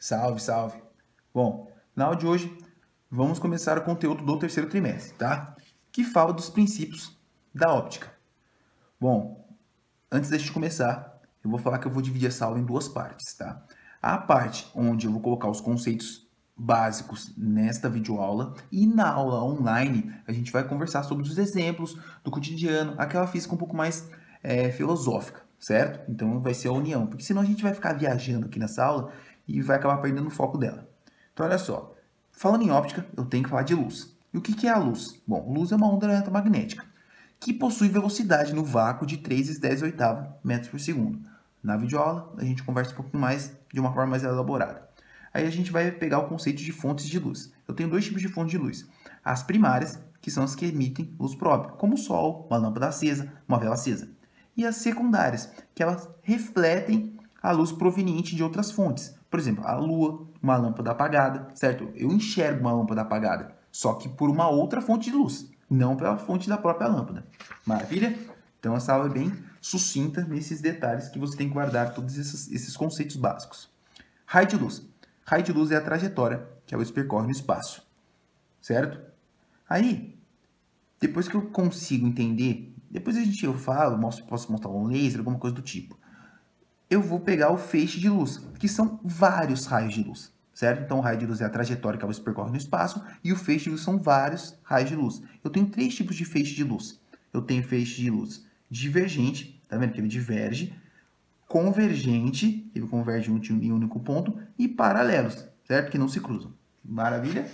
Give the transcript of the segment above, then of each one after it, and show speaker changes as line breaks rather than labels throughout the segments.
Salve, salve! Bom, na aula de hoje vamos começar o conteúdo do terceiro trimestre, tá? Que fala dos princípios da óptica. Bom, antes da gente começar, eu vou falar que eu vou dividir essa aula em duas partes, tá? A parte onde eu vou colocar os conceitos básicos nesta videoaula e na aula online a gente vai conversar sobre os exemplos do cotidiano, aquela física um pouco mais filosófica, certo? Então vai ser a união, porque senão a gente vai ficar viajando aqui nessa aula e vai acabar perdendo o foco dela. Então olha só, falando em óptica, eu tenho que falar de luz. E o que é a luz? Bom, luz é uma onda eletromagnética que possui velocidade no vácuo de 3,10 metros por segundo. Na videoaula, a gente conversa um pouquinho mais, de uma forma mais elaborada. Aí a gente vai pegar o conceito de fontes de luz. Eu tenho dois tipos de fontes de luz. As primárias, que são as que emitem luz própria, como o sol, uma lâmpada acesa, uma vela acesa. E as secundárias, que elas refletem a luz proveniente de outras fontes. Por exemplo, a lua, uma lâmpada apagada, certo? Eu enxergo uma lâmpada apagada, só que por uma outra fonte de luz, não pela fonte da própria lâmpada. Maravilha? Então essa aula é bem sucinta nesses detalhes que você tem que guardar todos esses conceitos básicos. Raio de luz. Raio de luz é a trajetória que a luz percorre no espaço, certo? Aí, depois que eu consigo entender, depois eu falo, posso mostrar um laser, alguma coisa do tipo. Eu vou pegar o feixe de luz, que são vários raios de luz, certo? Então, o raio de luz é a trajetória que a luz percorre no espaço e o feixe de luz são vários raios de luz. Eu tenho três tipos de feixe de luz. Eu tenho feixe de luz divergente, tá vendo que ele diverge, convergente, ele converge em um único ponto, e paralelos, certo? Que não se cruzam. Maravilha?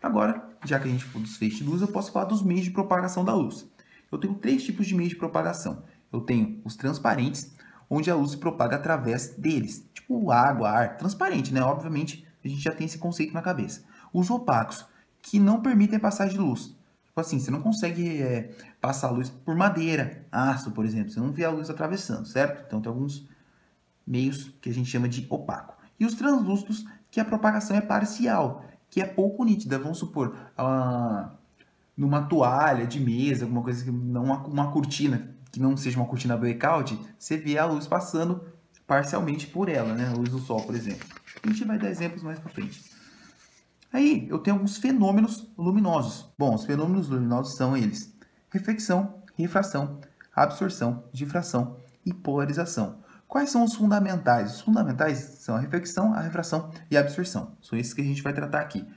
Agora, já que a gente falou dos feixes de luz, eu posso falar dos meios de propagação da luz. Eu tenho três tipos de meios de propagação. Eu tenho os transparentes, onde a luz se propaga através deles, tipo água, ar, transparente, né? Obviamente, a gente já tem esse conceito na cabeça. Os opacos, que não permitem a passagem de luz. Tipo assim, você não consegue passar a luz por madeira, aço, por exemplo. Você não vê a luz atravessando, certo? Então, tem alguns meios que a gente chama de opaco. E os translúcidos, que a propagação é parcial, que é pouco nítida. Vamos supor, numa toalha de mesa, alguma coisa, não uma cortina, que não seja uma cortina blackout, você vê a luz passando parcialmente por ela, né? A luz do sol, por exemplo. A gente vai dar exemplos mais para frente. Aí, eu tenho alguns fenômenos luminosos. Bom, os fenômenos luminosos são eles: reflexão, refração, absorção, difração e polarização. Quais são os fundamentais? Os fundamentais são a reflexão, a refração e a absorção. São esses que a gente vai tratar aqui.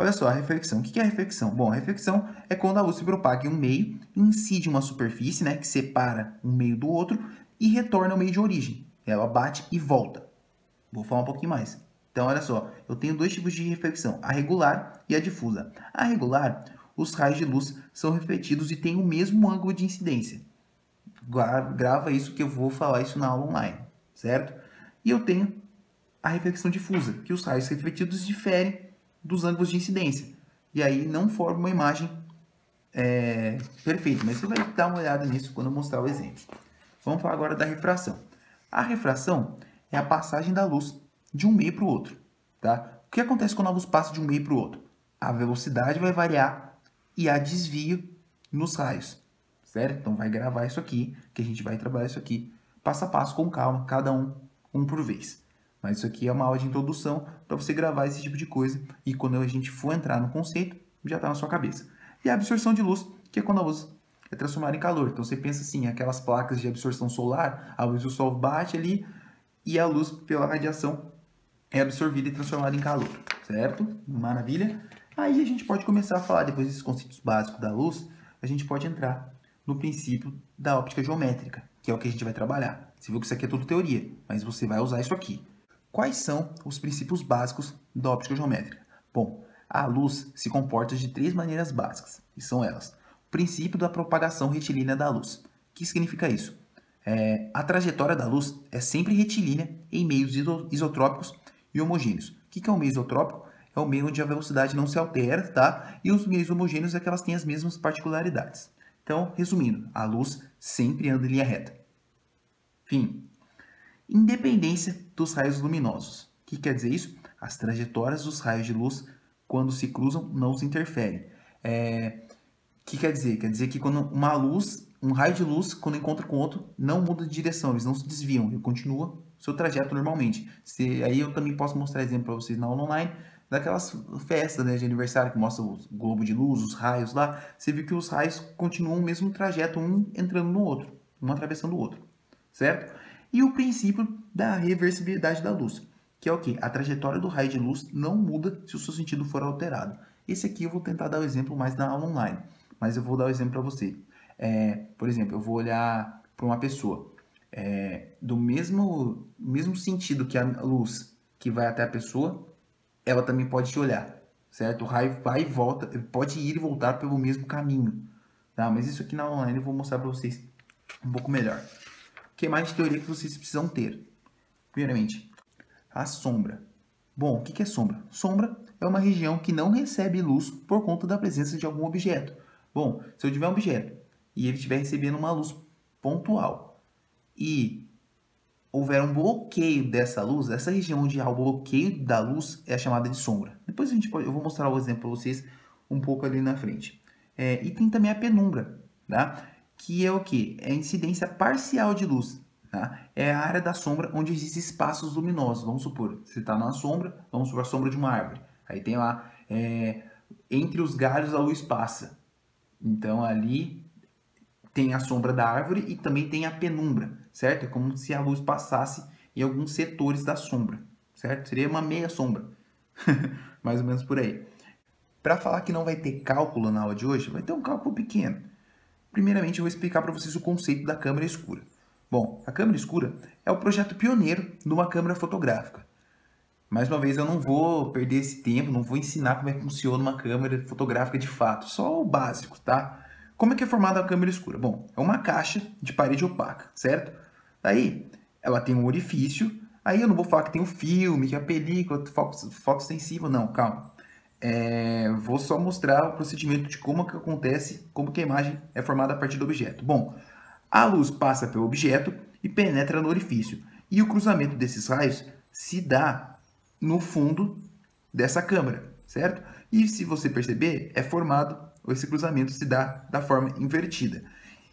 Olha só, a reflexão. O que é a reflexão? Bom, a reflexão é quando a luz se propaga em um meio, incide em uma superfície, né, que separa um meio do outro e retorna ao meio de origem. Ela bate e volta. Vou falar um pouquinho mais. Então, olha só, eu tenho dois tipos de reflexão, a regular e a difusa. A regular, os raios de luz são refletidos e têm o mesmo ângulo de incidência. Grava isso que eu vou falar isso na aula online, certo? E eu tenho a reflexão difusa, que os raios refletidos diferem dos ângulos de incidência. E aí não forma uma imagem perfeita, mas você vai dar uma olhada nisso quando eu mostrar o exemplo. Vamos falar agora da refração. A refração é a passagem da luz de um meio para o outro. Tá? O que acontece quando a luz passa de um meio para o outro? A velocidade vai variar e há desvio nos raios. Certo? Então vai gravar isso aqui, que a gente vai trabalhar isso aqui passo a passo, com calma, cada um por vez. Mas isso aqui é uma aula de introdução para você gravar esse tipo de coisa e quando a gente for entrar no conceito, já está na sua cabeça. E a absorção de luz, que é quando a luz é transformada em calor. Então você pensa assim, aquelas placas de absorção solar, a luz do sol bate ali e a luz pela radiação é absorvida e transformada em calor, certo? Maravilha? Aí a gente pode começar a falar, depois desses conceitos básicos da luz, a gente pode entrar no princípio da óptica geométrica, que é o que a gente vai trabalhar. Você viu que isso aqui é tudo teoria, mas você vai usar isso aqui. Quais são os princípios básicos da óptica geométrica? Bom, a luz se comporta de três maneiras básicas, e são elas. O princípio da propagação retilínea da luz. O que significa isso? A trajetória da luz é sempre retilínea em meios isotrópicos e homogêneos. O que é um meio isotrópico? É o meio onde a velocidade não se altera, tá? E os meios homogêneos é que elas têm as mesmas particularidades. Então, resumindo, a luz sempre anda em linha reta. Fim. Independência dos raios luminosos. O que quer dizer isso? As trajetórias dos raios de luz, quando se cruzam, não se interferem. O que quer dizer? Quer dizer que quando um raio de luz, quando encontra com outro, não muda de direção, eles não se desviam, ele continua seu trajeto normalmente. Aí eu também posso mostrar exemplo para vocês na aula online, daquelas festas, né, de aniversário que mostra o globo de luz, os raios lá. Você viu que os raios continuam o mesmo trajeto, um entrando no outro, um atravessando o outro, certo? E o princípio da reversibilidade da luz, que é o quê? A trajetória do raio de luz não muda se o seu sentido for alterado. Esse aqui eu vou tentar dar o exemplo mais na aula online, mas eu vou dar o exemplo para você. Por exemplo, eu vou olhar para uma pessoa. Do mesmo sentido que a luz que vai até a pessoa, ela também pode te olhar, certo? O raio vai e volta, pode ir e voltar pelo mesmo caminho, tá? Mas isso aqui na aula online eu vou mostrar para vocês um pouco melhor. O que mais de teoria que vocês precisam ter? Primeiramente, a sombra. Bom, o que é sombra? Sombra é uma região que não recebe luz por conta da presença de algum objeto. Bom, se eu tiver um objeto e ele estiver recebendo uma luz pontual e houver um bloqueio dessa luz, essa região onde há o bloqueio da luz é chamada de sombra. Depois eu vou mostrar o exemplo para vocês um pouco ali na frente. E tem também a penumbra, tá? Que é o que? É a incidência parcial de luz. Tá? É a área da sombra onde existem espaços luminosos. Vamos supor, você está na sombra, vamos supor a sombra de uma árvore. Aí tem lá, entre os galhos a luz passa. Então ali tem a sombra da árvore e também tem a penumbra, certo? É como se a luz passasse em alguns setores da sombra, certo? Seria uma meia sombra, mais ou menos por aí. Para falar que não vai ter cálculo na aula de hoje, vai ter um cálculo pequeno. Primeiramente, eu vou explicar para vocês o conceito da câmera escura. Bom, a câmera escura é o projeto pioneiro numa câmera fotográfica. Mais uma vez, eu não vou perder esse tempo, não vou ensinar como é que funciona uma câmera fotográfica de fato, só o básico, tá? Como é que é formada a câmera escura? Bom, é uma caixa de parede opaca, certo? Daí, ela tem um orifício, aí eu não vou falar que tem um filme, que é a película, foco sensível, não, calma. Vou só mostrar o procedimento de como que acontece, como que a imagem é formada a partir do objeto. Bom, a luz passa pelo objeto e penetra no orifício, e o cruzamento desses raios se dá no fundo dessa câmera, certo? E se você perceber, esse cruzamento se dá da forma invertida.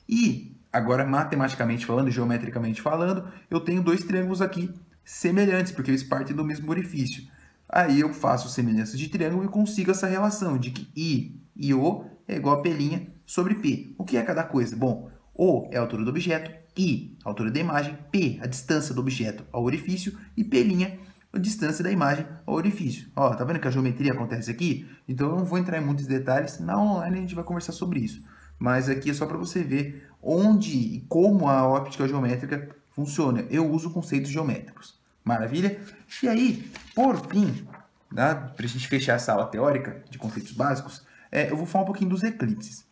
E agora, matematicamente falando, geometricamente falando, eu tenho dois triângulos aqui semelhantes, porque eles partem do mesmo orifício. Aí eu faço semelhança de triângulo e consigo essa relação de que I e O é igual a P' sobre P. O que é cada coisa? Bom, O é a altura do objeto, I a altura da imagem, P a distância do objeto ao orifício e P' a distância da imagem ao orifício. Ó, tá vendo que a geometria acontece aqui? Então eu não vou entrar em muitos detalhes, na online a gente vai conversar sobre isso. Mas aqui é só para você ver onde e como a óptica geométrica funciona. Eu uso conceitos geométricos. Maravilha? E aí, por fim, né, para a gente fechar essa aula teórica de conceitos básicos, eu vou falar um pouquinho dos eclipses.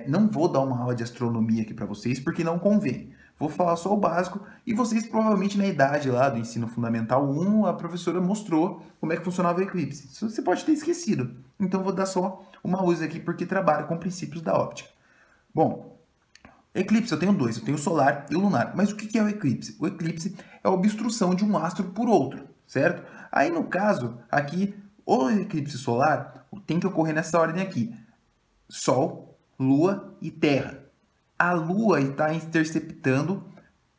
Não vou dar uma aula de astronomia aqui para vocês, porque não convém. Vou falar só o básico e vocês provavelmente na idade lá do ensino fundamental 1, a professora mostrou como é que funcionava o eclipse. Isso você pode ter esquecido. Então vou dar só uma luz aqui porque trabalho com princípios da óptica. Bom, eclipse eu tenho dois, eu tenho o solar e o lunar. Mas o que é o eclipse? O eclipse é a obstrução de um astro por outro, certo? Aí no caso, aqui, o eclipse solar tem que ocorrer nessa ordem aqui. Sol, Lua e Terra. A Lua está interceptando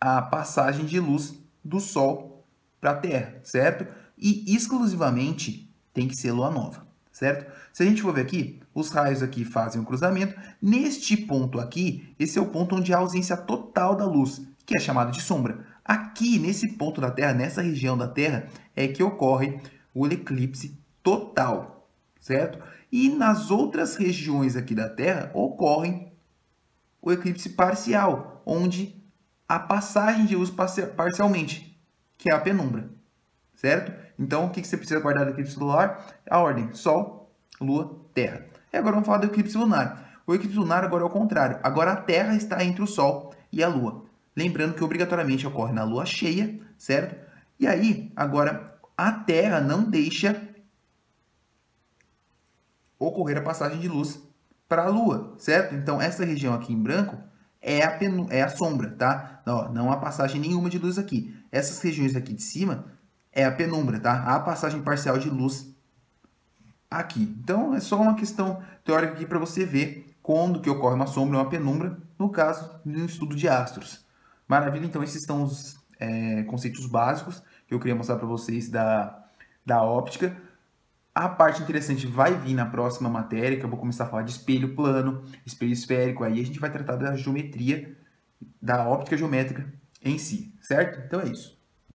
a passagem de luz do Sol para a Terra, certo? E exclusivamente tem que ser Lua nova, certo? Se a gente for ver aqui, os raios aqui fazem um cruzamento. Neste ponto aqui, esse é o ponto onde há ausência total da luz, que é chamado de sombra. Aqui, nesse ponto da Terra, nessa região da Terra, é que ocorre o eclipse total, certo? E nas outras regiões aqui da Terra ocorrem o eclipse parcial, onde a passagem de luz parcialmente, que é a penumbra, certo? Então, o que você precisa guardar do eclipse solar? A ordem: Sol, Lua, Terra. E agora vamos falar do eclipse lunar. O eclipse lunar agora é o contrário. Agora a Terra está entre o Sol e a Lua. Lembrando que obrigatoriamente ocorre na Lua cheia, certo? E aí, agora, a Terra não deixa ocorrer a passagem de luz para a Lua, certo? Então, essa região aqui em branco é a sombra, tá? Não há passagem nenhuma de luz aqui. Essas regiões aqui de cima é a penumbra, tá? Há passagem parcial de luz aqui. Então, é só uma questão teórica aqui para você ver quando que ocorre uma sombra ou uma penumbra, no caso, no estudo de astros. Maravilha? Então, esses são os conceitos básicos que eu queria mostrar para vocês da óptica. A parte interessante vai vir na próxima matéria, que eu vou começar a falar de espelho plano, espelho esférico, aí a gente vai tratar da geometria, da óptica geométrica em si, certo? Então é isso.